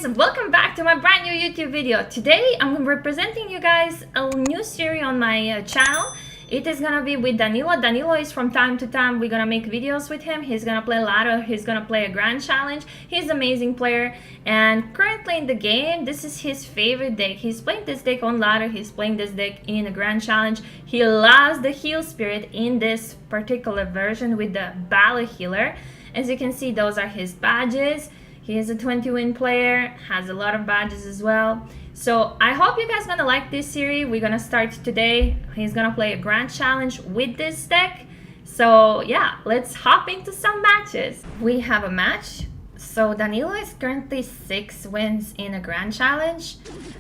guys, welcome back to my brand new YouTube video. Today I'm representing you guys a new series on my channel. It is gonna be with Danilo. Danilo is from time to time we're gonna make videos with him. He's gonna play ladder, he's gonna play a grand challenge. He's an amazing player, and currently in the game this is his favorite deck. He's playing this deck on ladder, he's playing this deck in a grand challenge. He loves the heal spirit in this particular version with the Battle Healer. As you can see, those are his badges. He is a 20-win player, has a lot of badges as well. So I hope you guys gonna like this series. We're gonna start today. He's gonna play a grand challenge with this deck. So yeah, let's hop into some matches. We have a match. So Danilo is currently 6 wins in a grand challenge.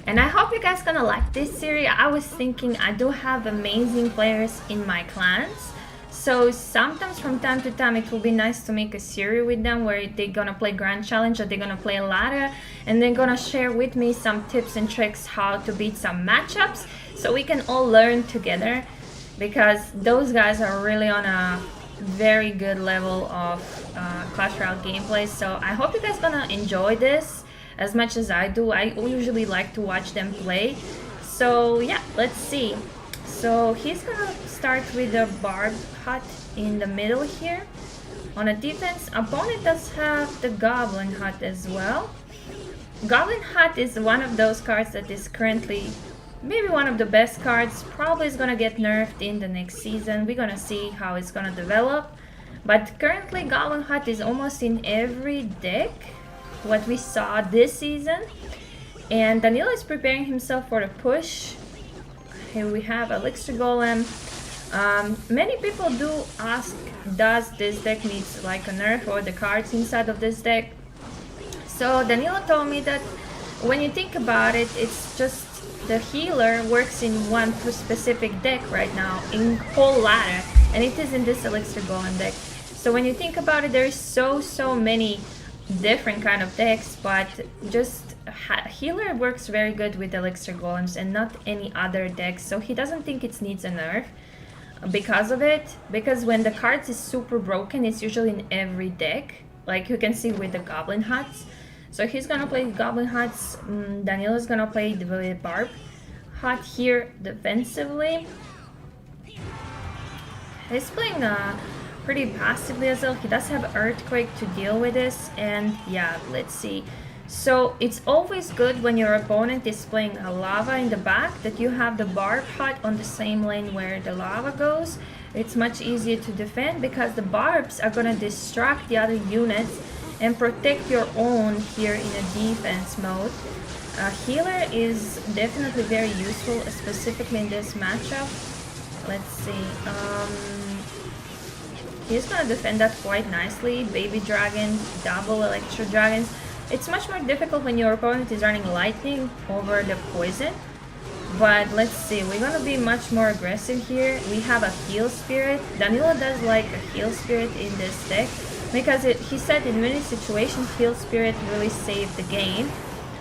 And I hope you guys gonna like this series. I was thinking I do have amazing players in my clans. So sometimes from time to time it will be nice to make a series with them where they're gonna play grand challenge or they're gonna play a ladder, and they're gonna share with me some tips and tricks how to beat some matchups so we can all learn together, because those guys are really on a very good level of Clash Royale gameplay. So I hope you guys gonna enjoy this as much as I do. I usually like to watch them play. So yeah, let's see. So he's gonna start with the Goblin Hut in the middle here. On a defense, opponent does have the Goblin Hut as well. Goblin Hut is one of those cards that is currently maybe one of the best cards. Probably is gonna get nerfed in the next season. We're gonna see how it's gonna develop. But currently Goblin Hut is almost in every deck, what we saw this season. And Danilo is preparing himself for the push. Here we have ELIXIR GOLEM. Many people do ask, does this deck needs like a nerf or the cards inside of this deck? So Danilo told me that when you think about it, it's just the healer works in one specific deck right now in whole ladder, and it is in this ELIXIR GOLEM deck. So when you think about it, there is so many different kind of decks, but just healer works very good with ELIXIR Golems and not any other decks. So he doesn't think it needs a nerf because of it, because when the cards is super broken, it's usually in every deck, like you can see with the Goblin Huts. So he's gonna play Goblin Huts. Danilo's gonna play the Barb Hut here defensively. He's playing pretty passively as well. He does have Earthquake to deal with this, and yeah, let's see. So it's always good when your opponent is playing a lava in the back that you have the Barb Hut on the same lane where the lava goes. It's much easier to defend because the barbs are gonna distract the other units and protect your own here in a defense mode. Healer is definitely very useful, specifically in this matchup. Let's see. He's gonna defend that quite nicely. Baby Dragon, double Electro Dragons. It's much more difficult when your opponent is running lightning over the poison. But let's see, we're gonna be much more aggressive here. We have a heal spirit. Danilo does like a heal spirit in this deck because he said in many situations heal spirit really saved the game,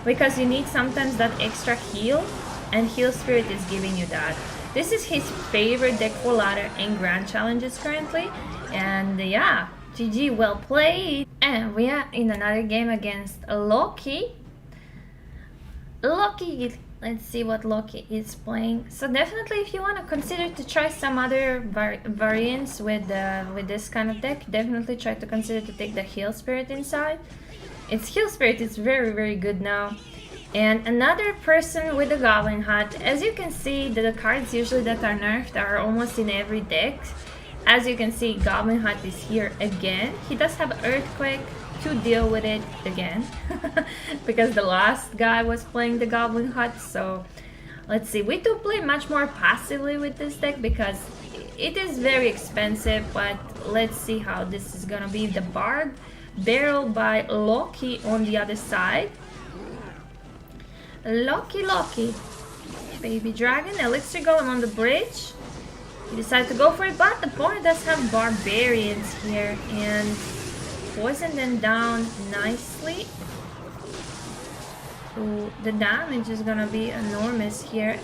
because you need sometimes that extra heal, and heal spirit is giving you that. This is his favorite deck for ladder and grand challenges currently. And yeah, GG, well played. And we are in another game against Loki. Let's see what Loki is playing. So definitely, if you want to consider to try some other variants with this kind of deck, definitely try to consider to take the heal spirit inside. Its heal spirit is very good now. And another person with the Goblin Hut. As you can see, the cards usually that are nerfed are almost in every deck. As you can see, Goblin Hut is here again. He does have Earthquake to deal with it again because the last guy was playing the Goblin Hut. So let's see, we do play much more passively with this deck because it is very expensive, but let's see how this is gonna be. The Barb Barrel by Loki on the other side. Loki. Baby Dragon, ELIXIR Golem on the bridge. He decided to go for it, but the opponent does have Barbarians here and poison them down nicely. So the damage is gonna be enormous here.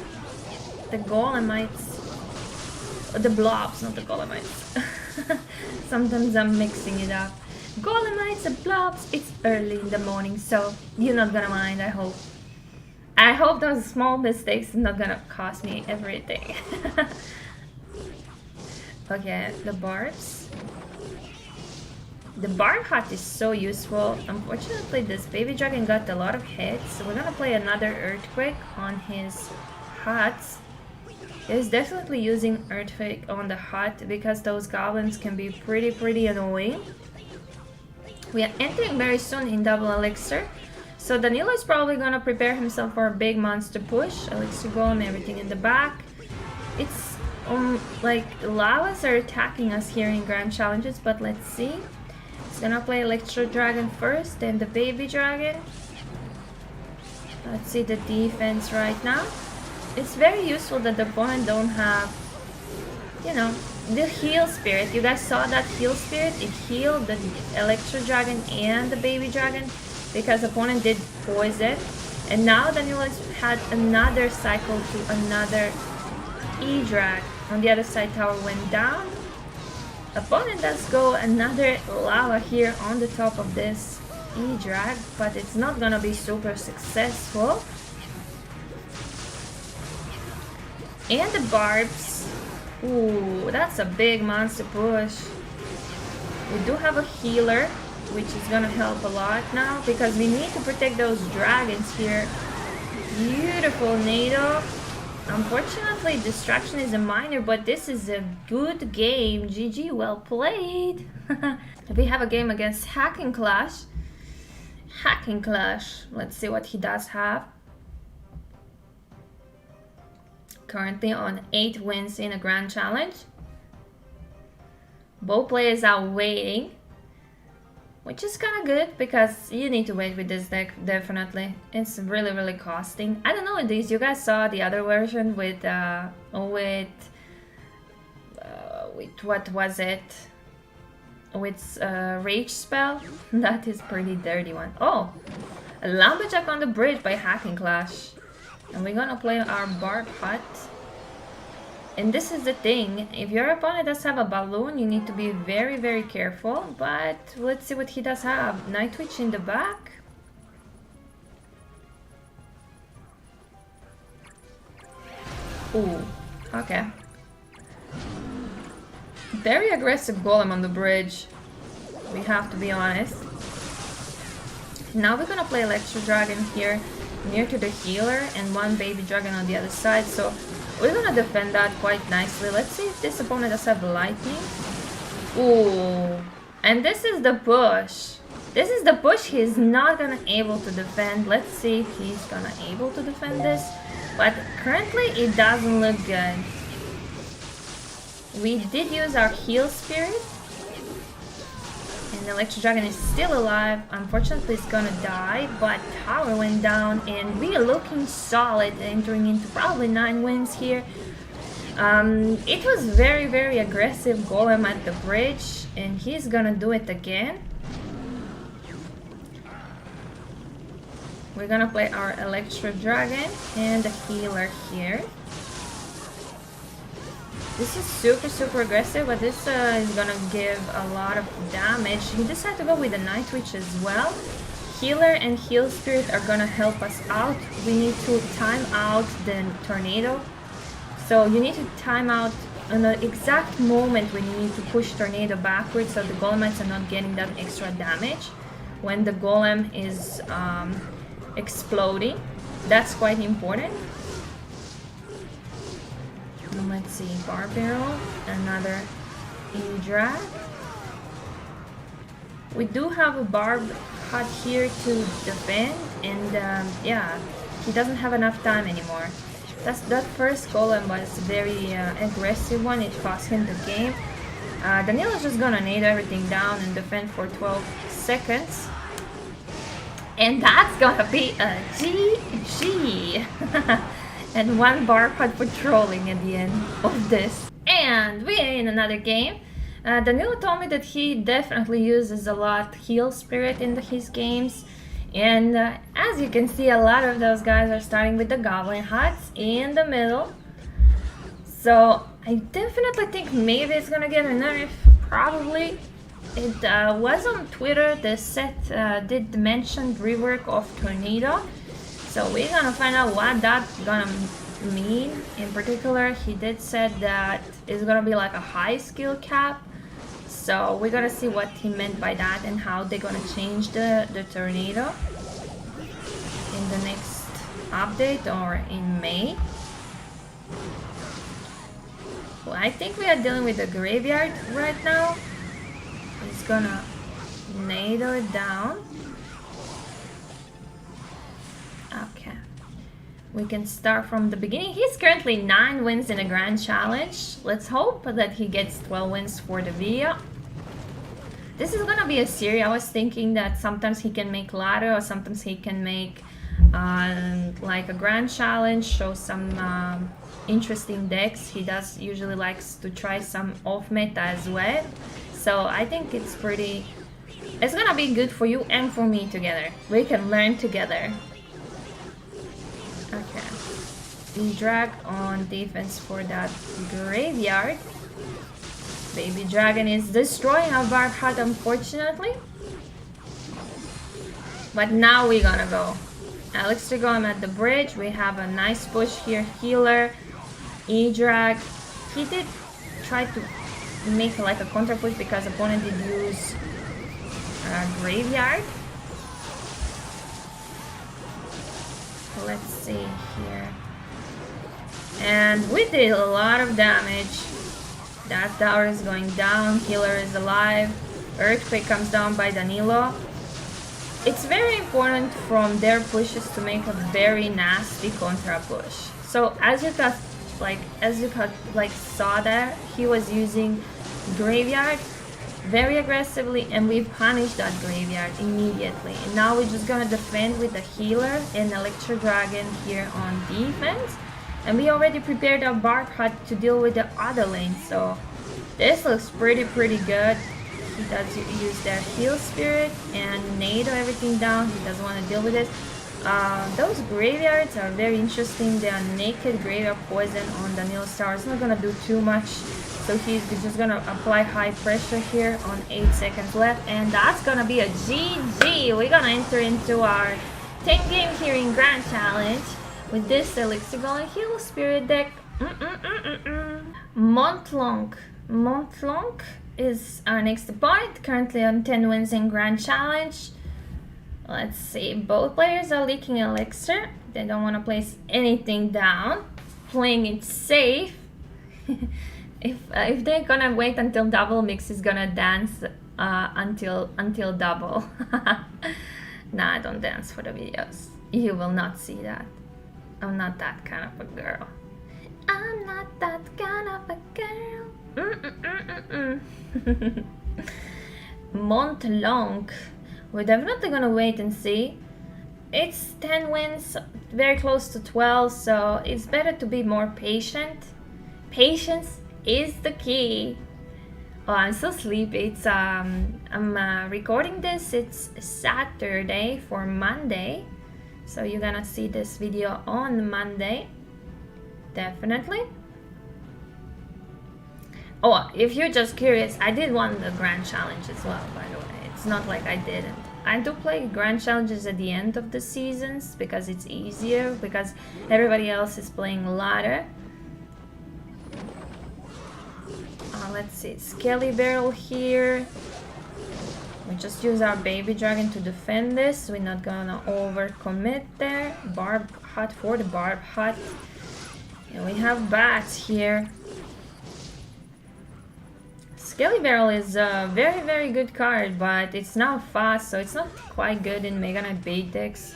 The Golemites, the blobs, not the Golemites. Sometimes I'm mixing it up. Golemites and blobs. It's early in the morning, so you're not gonna mind, I hope. I hope those small mistakes are not gonna cost me everything. Okay, the barbs. The Goblin Hut is so useful. Unfortunately, this baby dragon got a lot of hits, so we're gonna play another earthquake on his hut. He's definitely using earthquake on the hut because those goblins can be pretty annoying. We are entering very soon in double elixir, so Danilo is probably gonna prepare himself for a big monster push. Elixir Golem, everything in the back. It's like lavas are attacking us here in grand challenges, but let's see. He's gonna play Electro Dragon first, then the baby dragon. Let's see the defense right now. It's very useful that the opponent don't have, you know, the heal spirit. You guys saw that heal spirit? It healed the Electro Dragon and the baby dragon because the opponent did poison. And now Danilo has had another cycle to another E-Drag. On the other side, tower went down. Opponent does go another lava here on the top of this E-Drag, but it's not gonna be super successful. And the barbs. Ooh, that's a big monster push. We do have a healer, which is gonna help a lot now because we need to protect those dragons here. Beautiful NATO. Unfortunately, distraction is a minor, but this is a good game. GG, well played. We have a game against Hacking Clash. Hacking Clash. Let's see what he does have. Currently on 8 wins in a grand challenge. Both players are waiting, which is kind of good because you need to wait with this deck, definitely. It's really costing. I don't know these. You guys saw the other version with what was it? With Rage Spell. That is pretty dirty one. Oh, a Lumberjack on the bridge by Hacking Clash. And we're gonna play our Barb Hut. And this is the thing, if your opponent does have a balloon, you need to be very careful. But let's see what he does have. Night Witch in the back. Ooh, okay. Very aggressive golem on the bridge. We have to be honest. Now we're gonna play Electro Dragon here near to the healer and one baby dragon on the other side, so we're gonna defend that quite nicely. Let's see if this opponent does have lightning. Ooh, and this is the push. This is the push he's not gonna able to defend. Let's see if he's gonna able to defend this, but currently it doesn't look good. We did use our heal spirit. And the Electro Dragon is still alive. Unfortunately, it's gonna die, but tower went down, and we are looking solid, entering into probably 9 wins here. It was very aggressive golem at the bridge, and he's gonna do it again. We're gonna play our Electro Dragon and the healer here. This is super aggressive, but this is gonna give a lot of damage. He decided to go with the Night Witch as well. Healer and Heal Spirit are gonna help us out. We need to time out the tornado. So you need to time out on the exact moment when you need to push tornado backwards so the golemites are not getting that extra damage when the golem is exploding. That's quite important. Let's see, Bar Barrel, another E-Drag. We do have a Barb Hut here to defend, and yeah, he doesn't have enough time anymore. That first golem was a very aggressive one, it cost him the game. Danilo's just gonna nade everything down and defend for 12 seconds. And that's gonna be a GG! And one Barb Hut for trolling at the end of this. And we're in another game. Danilo told me that he definitely uses a lot Heal Spirit in his games. And as you can see, a lot of those guys are starting with the Goblin Huts in the middle. So I definitely think maybe it's gonna get a nerf, probably. It was on Twitter. The set did mention rework of Tornado. So we're gonna find out what that's gonna mean. In particular, he did said that it's gonna be like a high skill cap. So we're gonna see what he meant by that and how they're gonna change the Tornado in the next update or in May. Well, I think we are dealing with the graveyard right now. He's gonna NATO it down. Okay. We can start from the beginning. He's currently 9 wins in a grand challenge. Let's hope that he gets 12 wins for the video. This is gonna be a series. I was thinking that sometimes he can make ladder or sometimes he can make like a grand challenge, show some interesting decks. He does usually likes to try some off meta as well. So I think it's gonna be good for you and for me together. We can learn together. Okay. We drag on defense for that graveyard. Baby Dragon is destroying our Barb Hut, unfortunately. But now we're gonna go. ELIXIR GOLEM at the bridge. We have a nice push here. Healer. E-drag. He did try to make like a counter push because opponent did use graveyard. Let's see here. And we did a lot of damage. That tower is going down. Healer is alive. Earthquake comes down by Danilo. It's very important from their pushes to make a very nasty contra push. So as you saw that he was using graveyard very aggressively, and we punished that graveyard immediately. And now we're just gonna defend with the healer and ELIXIR Dragon here on defense. And we already prepared our Barb Hut to deal with the other lane, so this looks pretty good. He does use their heal spirit and NATO everything down. He doesn't want to deal with it. Those graveyards are very interesting. They are naked graveyard poison on Danilo's tower. It's not gonna do too much, so he's just gonna apply high pressure here on 8 seconds left, and that's gonna be a GG. We're gonna enter into our 10th game here in Grand Challenge with this ELIXIR GOLEM Heal Spirit deck. Montlonk is our next opponent, currently on 10 wins in Grand Challenge. Let's see, both players are leaking Elixir. They don't want to place anything down, playing it safe. If they're gonna wait until double, Mix is gonna dance until double. Nah, I don't dance for the videos. You will not see that. I'm not that kind of a girl. I'm not that kind of a girl. Montlonk. We're definitely gonna wait and see. It's 10 wins, very close to 12, so it's better to be more patient. Patience is the key. Oh, I'm so sleepy. It's I'm recording this. It's Saturday for Monday, so you're gonna see this video on Monday, definitely. Oh, if you're just curious, I did won the Grand Challenge as well, by the way. It's not like I didn't. I do play Grand Challenges at the end of the seasons because it's easier, because everybody else is playing ladder. Let's see, Skelly Barrel here. We just use our Baby Dragon to defend this. We're not gonna overcommit there. Barb Hut for the Barb Hut. And we have bats here. Skelly Barrel is a very good card, but it's not fast, so it's not quite good in Mega Knight bait decks.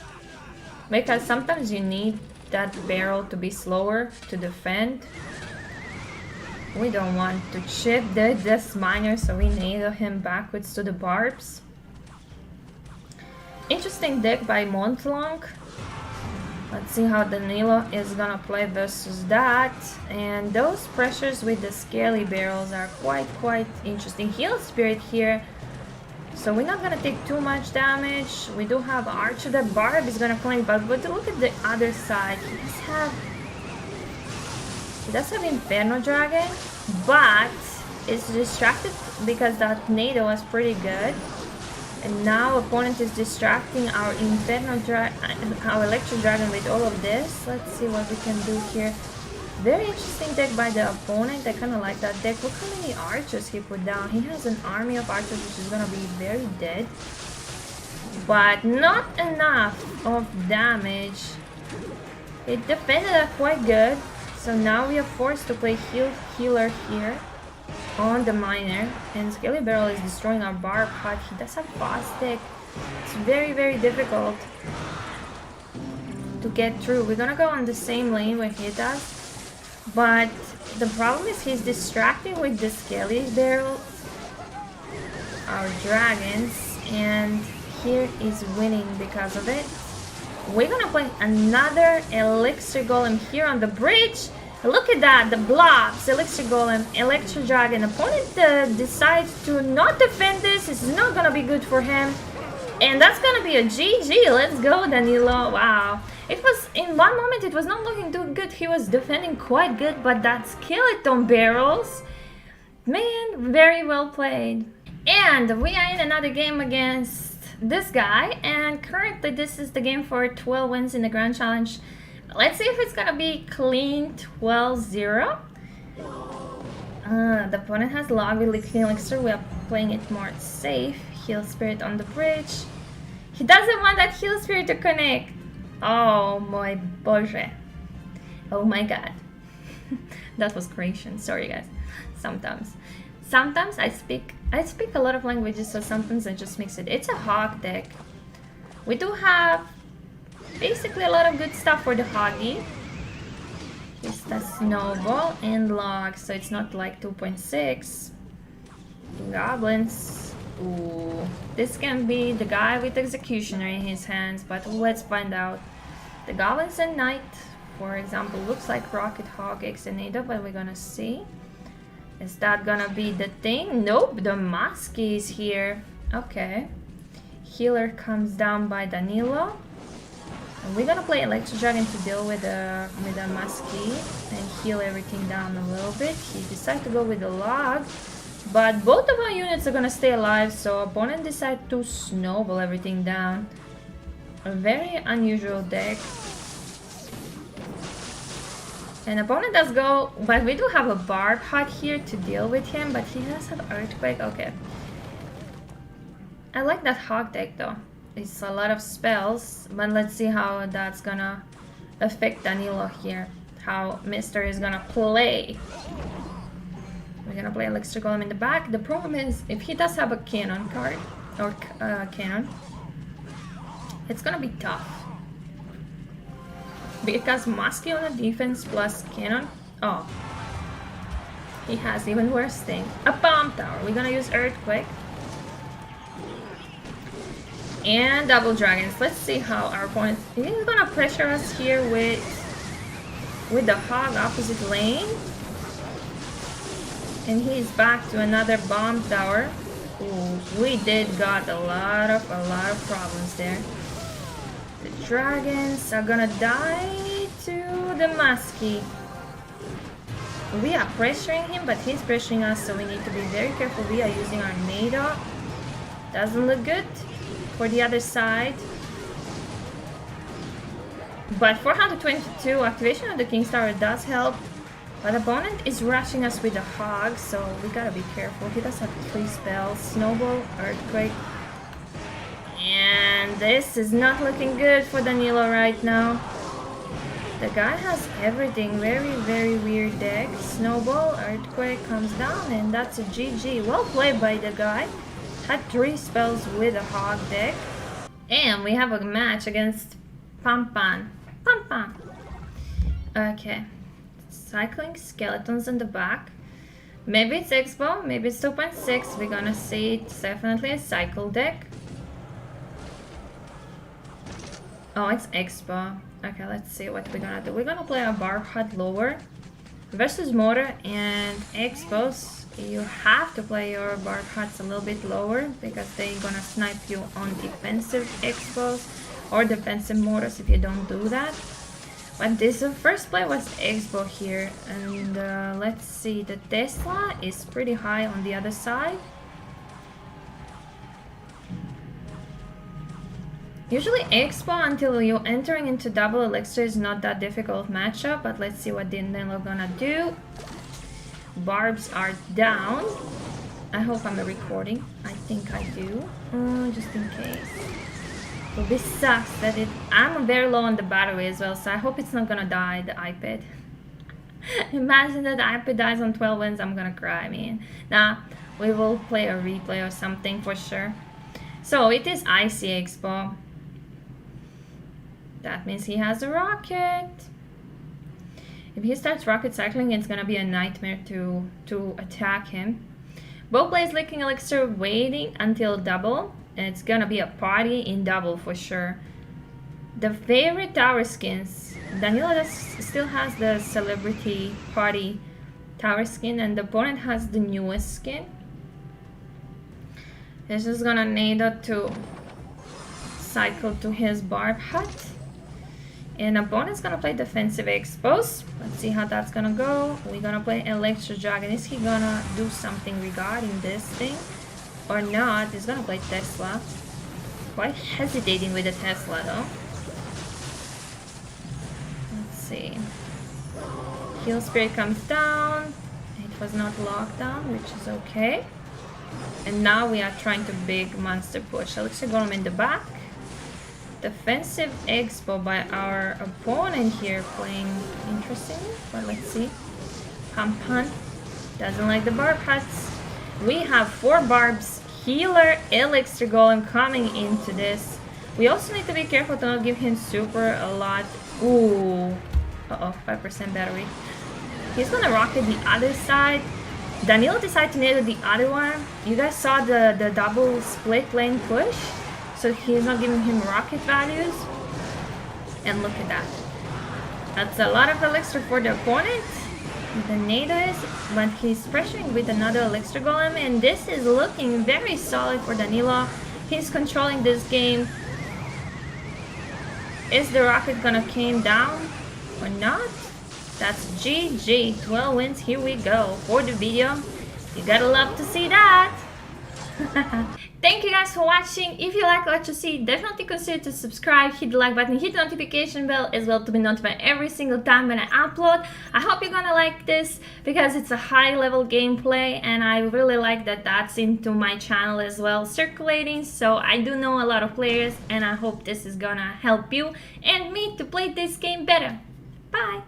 Because sometimes you need that barrel to be slower to defend. We don't want to chip this miner, so we NATO him backwards to the barbs. Interesting deck by Montlonk. Let's see how Danilo is gonna play versus that. And those pressures with the Skelly Barrels are quite interesting. Heal Spirit here, so we're not gonna take too much damage. We do have Archer that Barb is gonna claim, but look at the other side. He does have Inferno Dragon, but is distracted because that NATO was pretty good. And now opponent is distracting our our Electric Dragon with all of this. Let's see what we can do here. Very interesting deck by the opponent. I kind of like that deck. Look how many archers he put down. He has an army of archers which is gonna be very dead. But not enough of damage. It defended that quite good. So now we are forced to play healer here on the miner, and Skelly Barrel is destroying our Barb Hut. He does have fast deck. It's very, very difficult to get through. We're gonna go on the same lane where he does, but the problem is he's distracting with the Skelly Barrel, our dragons, and here is winning because of it. We're gonna play another Elixir Golem here on the bridge. Look at that, the blobs, Elixir Golem, Electric Dragon. Opponent decides to not defend this. It's not gonna be good for him. And that's gonna be a GG. Let's go, Danilo. Wow. It was, in one moment, it was not looking too good. He was defending quite good, but that skeleton barrels, man, very well played. And we are in another game against this guy. And currently, this is the game for 12 wins in the Grand Challenge. Let's see if it's gonna be clean 12-0. The opponent has log with Clean Elixir. We are playing it more safe. Heal Spirit on the bridge. He doesn't want that Heal Spirit to connect. Oh my boże. Oh my god. That was Croatian. Sorry guys. Sometimes I speak a lot of languages, so sometimes I just mix it. It's a hog deck. We do have basically a lot of good stuff for the Hoggy. It's the Snowball and Log, so it's not like 2.6. Goblins. Ooh, this can be the guy with Executioner in his hands, but let's find out. The Goblins and Knight, for example, looks like Rocket Hog X and NATO, but we're gonna see. Is that gonna be the thing? Nope, the Muskie is here. Okay. Healer comes down by Danilo. And we're gonna play Electric Dragon to deal with the Muskie and heal everything down a little bit. He decided to go with the Log, but both of our units are gonna stay alive, so opponent decided to snowball everything down. A very unusual deck. And opponent does go, but we do have a Barb Hut here to deal with him, but he does have Earthquake. Okay. I like that Hog deck though. It's a lot of spells, but let's see how that's gonna affect Danilo here. How Mr. is gonna play. We're gonna play Elixir Golem in the back. The problem is, if he does have a cannon card, or cannon, it's gonna be tough. Because Muskie on the defense plus cannon, oh. He has even worse thing. A bomb tower. We're gonna use Earthquake. And double dragons. Let's see how our opponent is gonna pressure us here with the Hog opposite lane. And he's back to another bomb tower. Ooh, we did got a lot of problems there. The dragons are gonna die to the Muskie. We are pressuring him, but he's pressuring us, so we need to be very careful. We are using our NATO. Doesn't look good for the other side. But 422 activation of the King's Tower does help. But opponent is rushing us with the Hog, so we gotta be careful. He does have 3 spells. Snowball, Earthquake. And this is not looking good for Danilo right now. The guy has everything. Very, very weird deck. Snowball, Earthquake comes down, and that's a GG. Well played by the guy. Had 3 spells with a Hog deck. And we have a match against Pampan. Pampan. Okay. Cycling skeletons in the back. Maybe it's Expo, maybe it's 2.6. We're gonna see. It's definitely a cycle deck. Oh, it's Expo. Okay, let's see what we're gonna do. We're gonna play a Barb Hut lower versus Motor and Expos. You have to play your Barb Huts a little bit lower because they're gonna snipe you on defensive Expos or defensive Motors if you don't do that. But this first play was Expo here, and let's see, the Tesla is pretty high on the other side. Usually Expo until you're entering into double elixir is not that difficult matchup, but let's see what DANILO gonna do. Barbs are down. I hope I'm recording. I think I do. Just in case. Well, this sucks that I'm very low on the battery as well, so I hope it's not gonna die, the iPad. Imagine that the iPad dies on 12 wins, I'm gonna cry, man. Nah, we will play a replay or something for sure. So it is Icy Expo. That means he has a rocket. If he starts rocket cycling, it's gonna be a nightmare to attack him. Bo plays Licking Elixir, waiting until double. And it's gonna be a party in double for sure. The favorite tower skins. DANILO still has the celebrity party tower skin, and the opponent has the newest skin. He's just gonna need to cycle to his Barb Hut. And opponent's gonna play defensive expos. Let's see how that's gonna go. We're gonna play Electro Dragon. Is he gonna do something regarding this thing? Or not? He's gonna play Tesla. Quite hesitating with the Tesla though. Let's see. Heal Spirit comes down. It was not locked down, which is okay. And now we are trying to big monster push. ELIXIR GOLEM in the back. Defensive expo by our opponent here, playing interesting. But let's see. Pump Hunt doesn't like the Barb Huts. We have 4 barbs, healer, ELIXIR GOLEM coming into this. We also need to be careful to not give him super a lot. Ooh. Uh-oh, 5% battery. He's gonna rocket the other side. DANILO decided to nail the other one. You guys saw the double split lane push? So he's not giving him rocket values. And look at that. That's a lot of elixir for the opponent. The NATO is, but he's pressuring with another ELIXIR GOLEM, and this is looking very solid for DANILO. He's controlling this game. Is the rocket gonna came down or not? That's GG, 12 wins, here we go. For the video, you gotta love to see that. Thank you guys for watching. If you like what you see, definitely consider to subscribe, hit the like button, hit the notification bell as well to be notified every single time when I upload. I hope you're gonna like this because it's a high level gameplay, and I really like that that's into my channel as well circulating, so I do know a lot of players, and I hope this is gonna help you and me to play this game better. Bye!